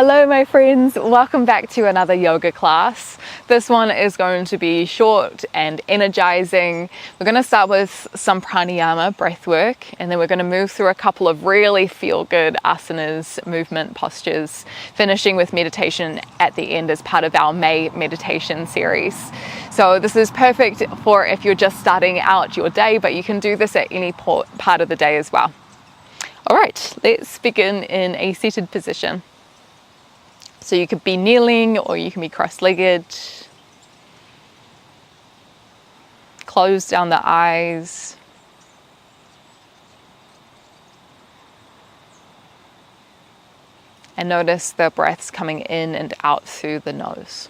Hello my friends, welcome back to another yoga class. This one is going to be short and energizing. We're going to start with some pranayama, breath work, and then we're going to move through a couple of really feel-good asanas, movement postures, finishing with meditation at the end as part of our May meditation series. So this is perfect for if you're just starting out your day, but you can do this at any part of the day as well. All right, let's begin in a seated position. So you could be kneeling or you can be cross-legged. Close down the eyes. And notice the breaths coming in and out through the nose.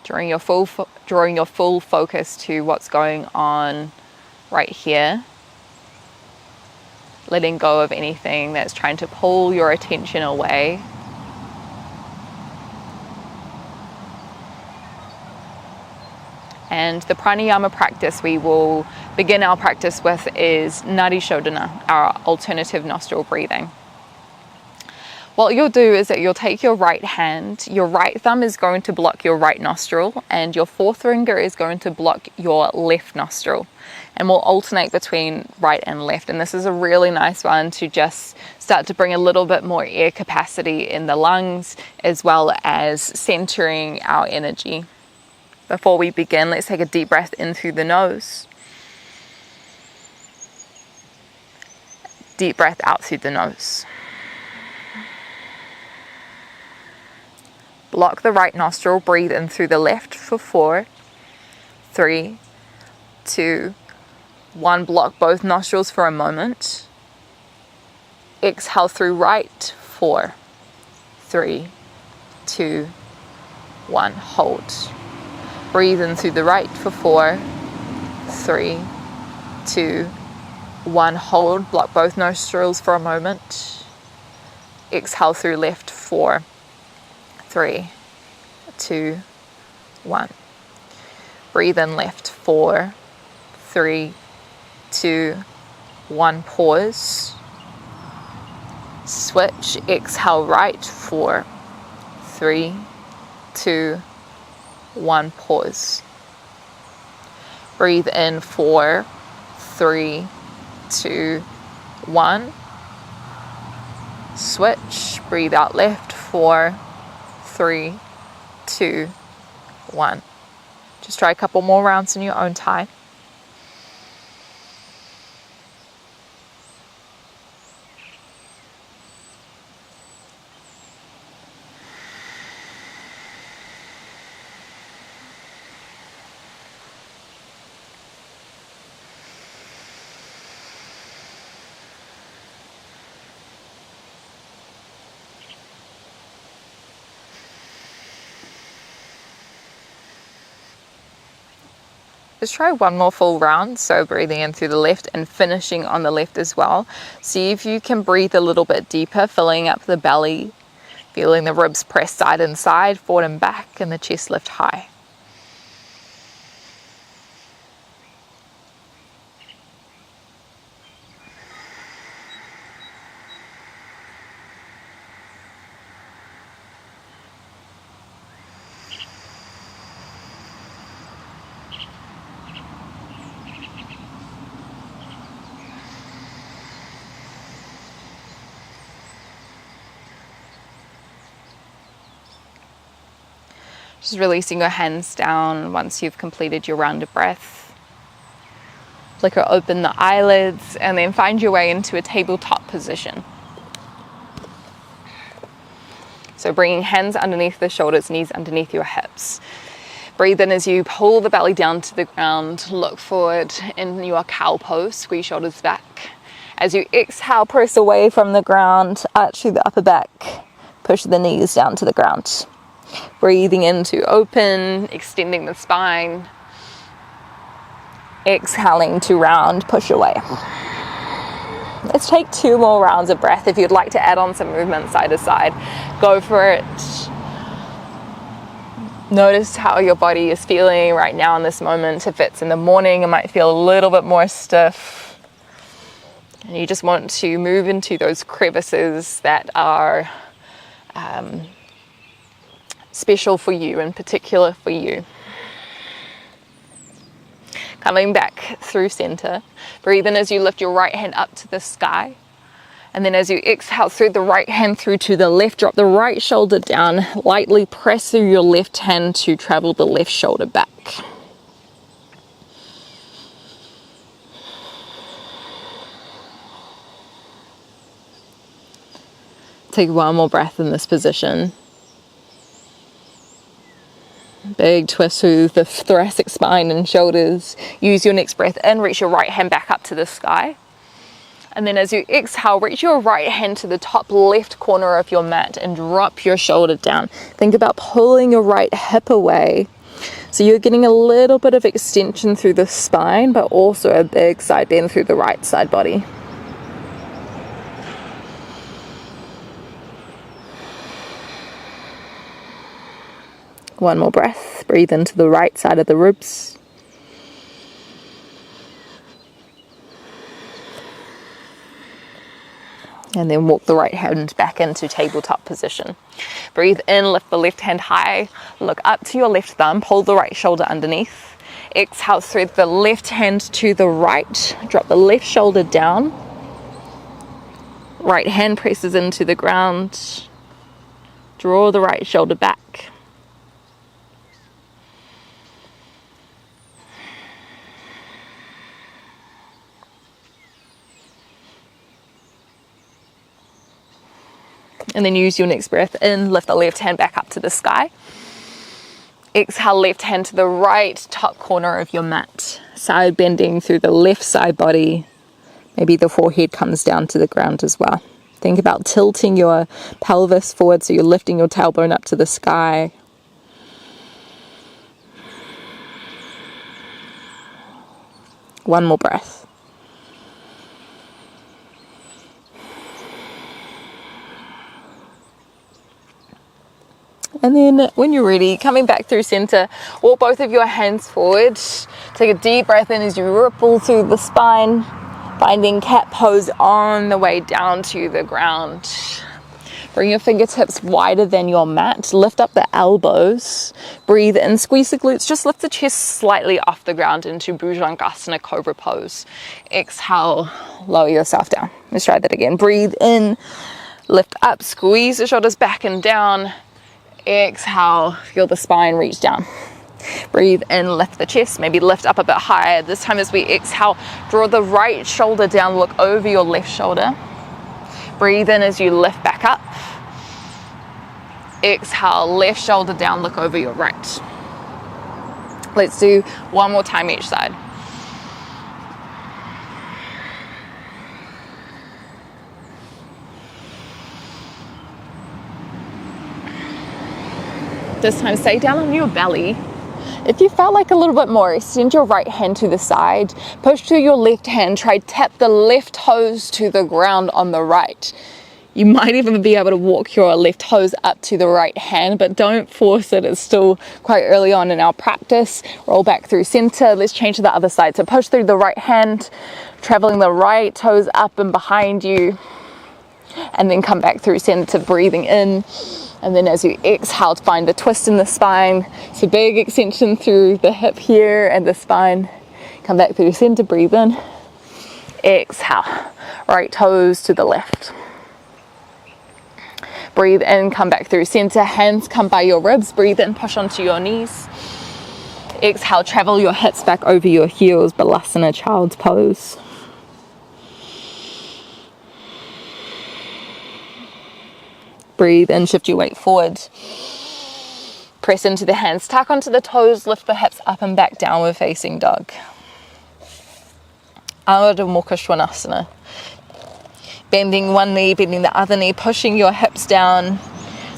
Drawing your full focus to what's going on right here. Letting go of anything that's trying to pull your attention away. And the pranayama practice we will begin our practice with is nadi shodhana, our alternative nostril breathing. What you'll do is that you'll take your right hand, your right thumb is going to block your right nostril, and your fourth finger is going to block your left nostril. And we'll alternate between right and left. And this is a really nice one to just start to bring a little bit more air capacity in the lungs, as well as centering our energy. Before we begin, let's take a deep breath in through the nose. Deep breath out through the nose. Block the right nostril, breathe in through the left for 4, 3, 2, 1. Block both nostrils for a moment. Exhale through right, 4, 3, 2, 1. Hold. Breathe in through the right for 4, 3, 2, 1. Hold. Block both nostrils for a moment. Exhale through left, 4, 3, 2, 1. Breathe in left, 4, 3, 2, 1. Pause. Switch. Exhale right, 4, 3, 2, 1. Pause. Breathe in 4, 3, 2, 1. Switch. Breathe out left, 4, 3, 2, 1. Just try a couple more rounds in your own time. Just try one more full round, so breathing in through the left and finishing on the left as well. See if you can breathe a little bit deeper, filling up the belly, feeling the ribs press side and side, forward and back, and the chest lift high. Just releasing your hands down once you've completed your round of breath. Flicker open the eyelids and then find your way into a tabletop position. So bringing hands underneath the shoulders, knees underneath your hips. Breathe in as you pull the belly down to the ground. Look forward in your cow pose, squeeze shoulders back. As you exhale, press away from the ground, arch through the upper back. Push the knees down to the ground. Breathing in to open, extending the spine. Exhaling to round, push away. Let's take 2 more rounds of breath. If you'd like to add on some movement side to side, go for it. Notice how your body is feeling right now in this moment. If it's in the morning, it might feel a little bit more stiff. And you just want to move into those crevices that are special for you, in particular for you. Coming back through center. Breathe in as you lift your right hand up to the sky. And then as you exhale, through the right hand through to the left, drop the right shoulder down, lightly press through your left hand to travel the left shoulder back. Take one more breath in this position. Big twist through the thoracic spine and shoulders. Use your next breath in, reach your right hand back up to the sky. And then as you exhale, reach your right hand to the top left corner of your mat and drop your shoulder down. Think about pulling your right hip away. So you're getting a little bit of extension through the spine, but also a big side bend through the right side body. One more breath. Breathe into the right side of the ribs. And then walk the right hand back into tabletop position. Breathe in, lift the left hand high, look up to your left thumb, pull the right shoulder underneath. Exhale, thread the left hand to the right, drop the left shoulder down. Right hand presses into the ground. Draw the right shoulder back. And then use your next breath in, lift the left hand back up to the sky. Exhale, left hand to the right top corner of your mat. Side bending through the left side body. Maybe the forehead comes down to the ground as well. Think about tilting your pelvis forward so you're lifting your tailbone up to the sky. One more breath. And then when you're ready, coming back through center, walk both of your hands forward. Take a deep breath in as you ripple through the spine, finding cat pose on the way down to the ground. Bring your fingertips wider than your mat. Lift up the elbows. Breathe in, squeeze the glutes. Just lift the chest slightly off the ground into Bhujangasana Cobra pose. Exhale, lower yourself down. Let's try that again. Breathe in, lift up, squeeze the shoulders back and down. Exhale, feel the spine reach down. Breathe in, lift the chest, maybe lift up a bit higher. This time as we exhale, draw the right shoulder down, look over your left shoulder. Breathe in as you lift back up. Exhale, left shoulder down, look over your right. Let's do one more time each side. This time stay down on your belly. If you felt like a little bit more, extend your right hand to the side, push to your left hand, try tap the left toes to the ground on the right. You might even be able to walk your left toes up to the right hand, but don't force it. It's still quite early on in our practice. Roll back through center. Let's change to the other side. So push through the right hand, traveling the right toes up and behind you, and then come back through center, breathing in. And then as you exhale, find a twist in the spine. So big extension through the hip here and the spine. Come back through center, breathe in. Exhale, right toes to the left. Breathe in, come back through center. Hands come by your ribs. Breathe in, push onto your knees. Exhale, travel your hips back over your heels, Balasana, child's pose. Breathe in, shift your weight forward. Press into the hands, tuck onto the toes, lift the hips up and back, downward facing dog. Ardha Mukha Svanasana. Bending one knee, bending the other knee, pushing your hips down,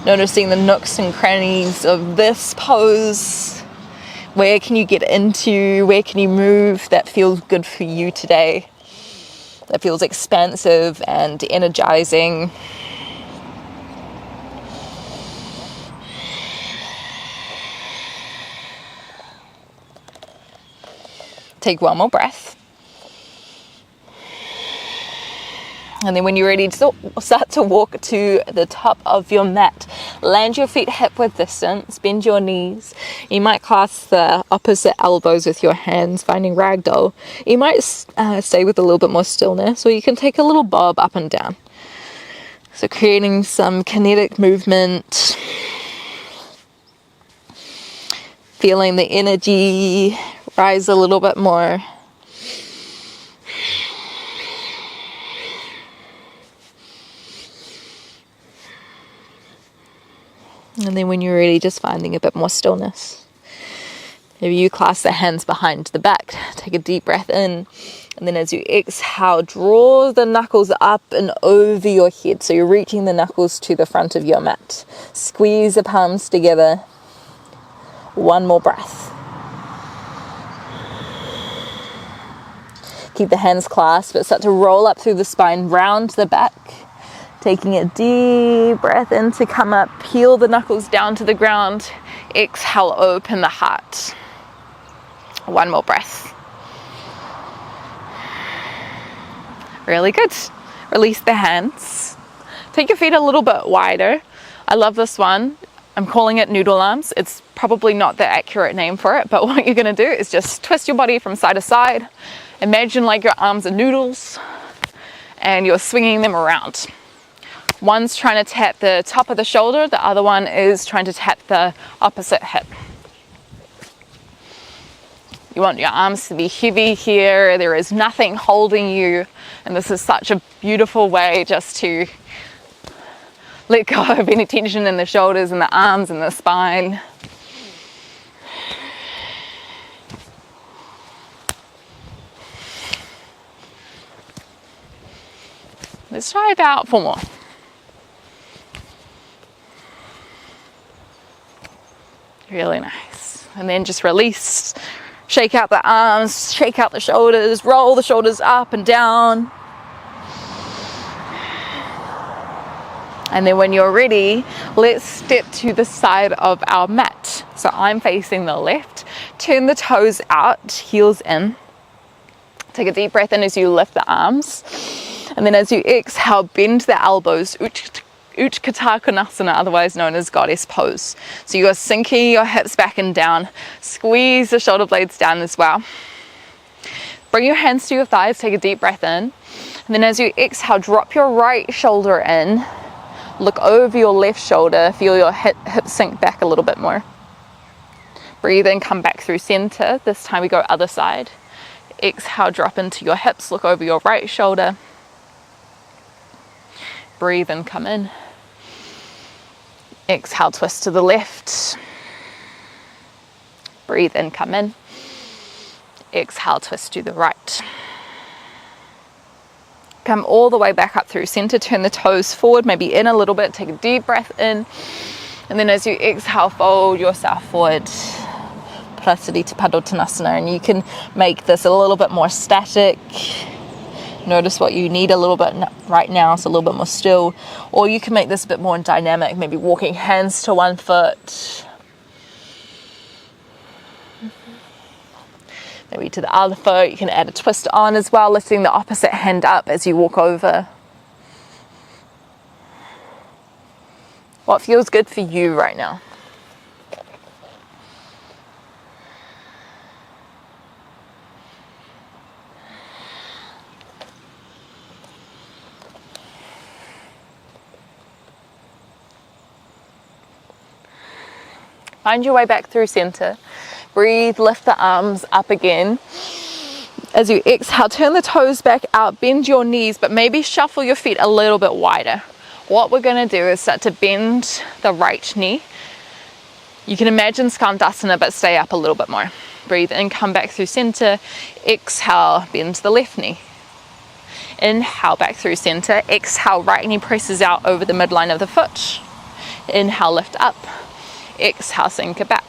noticing the nooks and crannies of this pose. Where can you get into? Where can you move that feels good for you today? that feels expansive and energizing. Take one more breath. And then when you're ready to start to walk to the top of your mat, land your feet hip width distance, bend your knees. You might clasp the opposite elbows with your hands, finding ragdoll. You might stay with a little bit more stillness, or you can take a little bob up and down. So creating some kinetic movement, feeling the energy rise a little bit more. And then when you're ready, just finding a bit more stillness. Maybe you clasp the hands behind the back, take a deep breath in, and then as you exhale, draw the knuckles up and over your head. So you're reaching the knuckles to the front of your mat. Squeeze the palms together. One more breath. Keep the hands clasped, but start to roll up through the spine, round the back. Taking a deep breath in to come up, peel the knuckles down to the ground. Exhale, open the heart. One more breath. Really good. Release the hands. Take your feet a little bit wider. I love this one. I'm calling it noodle arms. It's probably not the accurate name for it, but what you're going to do is just twist your body from side to side. Imagine like your arms are noodles and you're swinging them around. One's trying to tap the top of the shoulder, the other one is trying to tap the opposite hip. You want your arms to be heavy here. There is nothing holding you, and this is such a beautiful way just to let go of any tension in the shoulders and the arms and the spine. Let's try about 4 more. Really nice. And then just release. Shake out the arms, shake out the shoulders, roll the shoulders up and down. And then when you're ready, let's step to the side of our mat. So I'm facing the left. Turn the toes out, heels in. Take a deep breath in as you lift the arms. And then as you exhale, bend the elbows, Utkatta Konasana, otherwise known as goddess pose. So you are sinking your hips back and down. Squeeze the shoulder blades down as well. Bring your hands to your thighs, take a deep breath in. And then as you exhale, drop your right shoulder in. Look over your left shoulder, feel your hip sink back a little bit more. Breathe in, come back through center. This time we go other side. Exhale, drop into your hips, look over your right shoulder. Breathe and come in. Exhale, twist to the left. Breathe in, come in. Exhale, twist to the right. Come all the way back up through center. Turn the toes forward, maybe in a little bit. Take a deep breath in. And then as you exhale, fold yourself forward. Prasarita Padottanasana. And you can make this a little bit more static. Notice what you need a little bit right now, so a little bit more still. Or you can make this a bit more dynamic, maybe walking hands to one foot. Maybe to the other foot. You can add a twist on as well, lifting the opposite hand up as you walk over. What feels good for you right now? Find your way back through center. Breathe, lift the arms up again. As you exhale, turn the toes back out, bend your knees, but maybe shuffle your feet a little bit wider. What we're going to do is start to bend the right knee. You can imagine Skandasana, but stay up a little bit more. Breathe in, come back through center. Exhale, bend the left knee. Inhale, back through center. Exhale, right knee presses out over the midline of the foot. Inhale, lift up. Exhale, sink it back.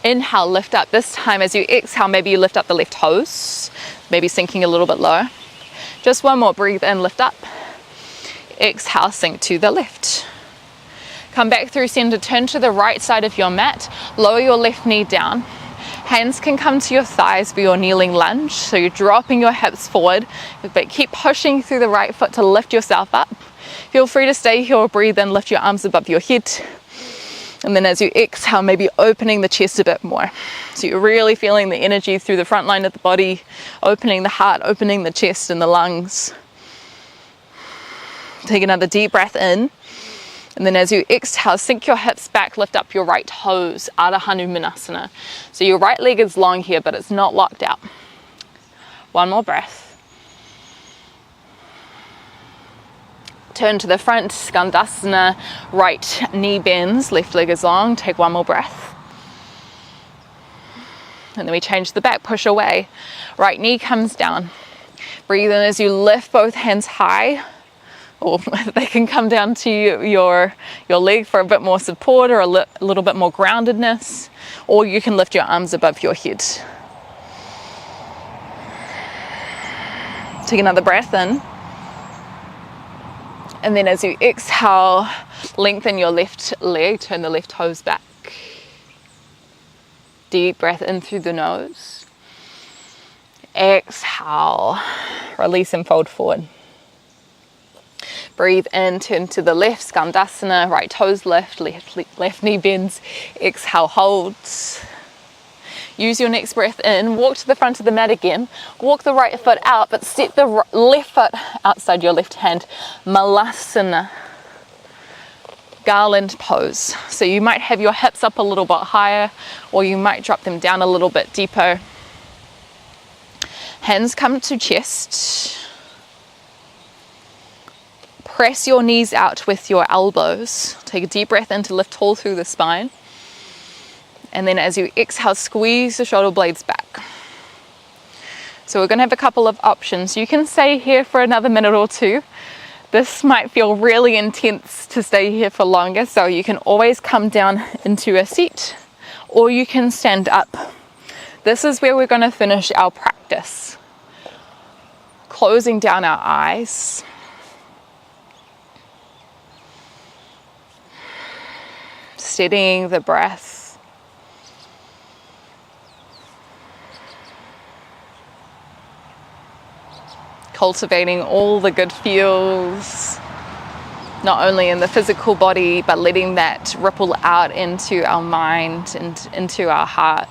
Inhale, lift up. This time as you exhale, maybe you lift up the left toes, maybe sinking a little bit lower. Just one more. Breathe in, lift up. Exhale, sink to the left. Come back through center, turn to the right side of your mat, lower your left knee down. Hands can come to your thighs for your kneeling lunge, so you're dropping your hips forward, but keep pushing through the right foot to lift yourself up. Feel free to stay here or breathe in, lift your arms above your head. And then as you exhale, maybe opening the chest a bit more. So you're really feeling the energy through the front line of the body, opening the heart, opening the chest and the lungs. Take another deep breath in. And then as you exhale, sink your hips back, lift up your right toes, Ardha Hanumanasana. So your right leg is long here, but it's not locked out. One more breath. Turn to the front, Skandasana, right knee bends, left leg is long. Take one more breath. And then we change the back, push away. Right knee comes down. Breathe in as you lift both hands high. Or they can come down to your leg for a bit more support or a little bit more groundedness, or you can lift your arms above your head. Take another breath in, and then as you exhale, lengthen your left leg, turn the left toes back. Deep breath in through the nose. Exhale, release and fold forward. Breathe in, turn to the left, Skandasana, right toes lift, left knee bends, exhale, holds. Use your next breath in, walk to the front of the mat again, walk the right foot out, but step the left foot outside your left hand, Malasana, garland pose. So you might have your hips up a little bit higher, or you might drop them down a little bit deeper. Hands come to chest. Press your knees out with your elbows. Take a deep breath in to lift tall through the spine. And then as you exhale, squeeze the shoulder blades back. So we're going to have a couple of options. You can stay here for another minute or two. This might feel really intense to stay here for longer, so you can always come down into a seat, or you can stand up. This is where we're going to finish our practice. Closing down our eyes. Steadying the breath. Cultivating all the good feels, not only in the physical body, but letting that ripple out into our mind and into our heart.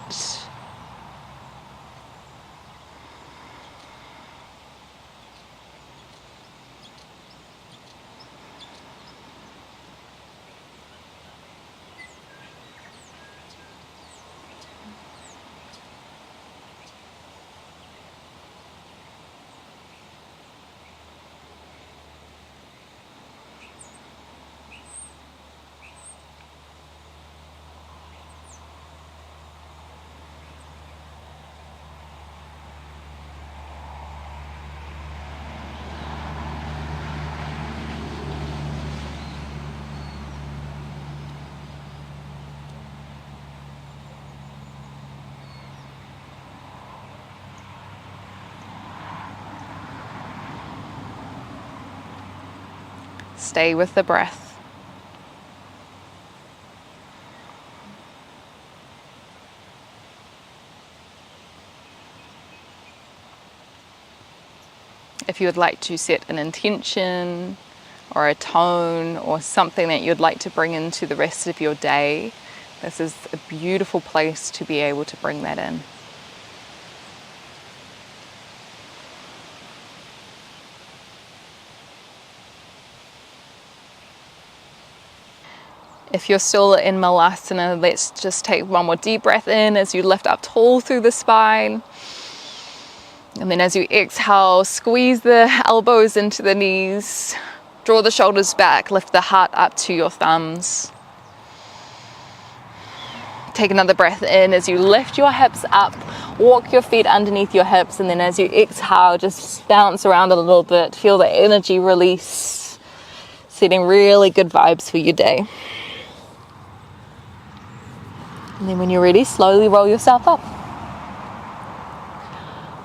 Stay with the breath. If you would like to set an intention or a tone or something that you'd like to bring into the rest of your day, this is a beautiful place to be able to bring that in. If you're still in Malasana, let's just take one more deep breath in as you lift up tall through the spine. And then as you exhale, squeeze the elbows into the knees, draw the shoulders back, lift the heart up to your thumbs. Take another breath in as you lift your hips up, walk your feet underneath your hips, and then as you exhale, just bounce around a little bit, feel the energy release, setting really good vibes for your day. And then when you're ready, slowly roll yourself up.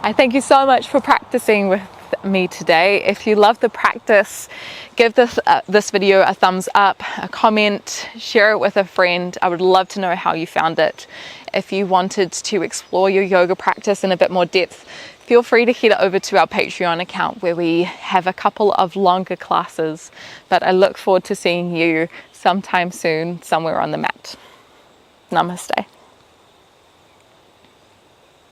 I thank you so much for practicing with me today. If you love the practice, give this video a thumbs up, a comment, share it with a friend. I would love to know how you found it. If you wanted to explore your yoga practice in a bit more depth, feel free to head over to our Patreon account where we have a couple of longer classes. But I look forward to seeing you sometime soon, somewhere on the mat. Namaste.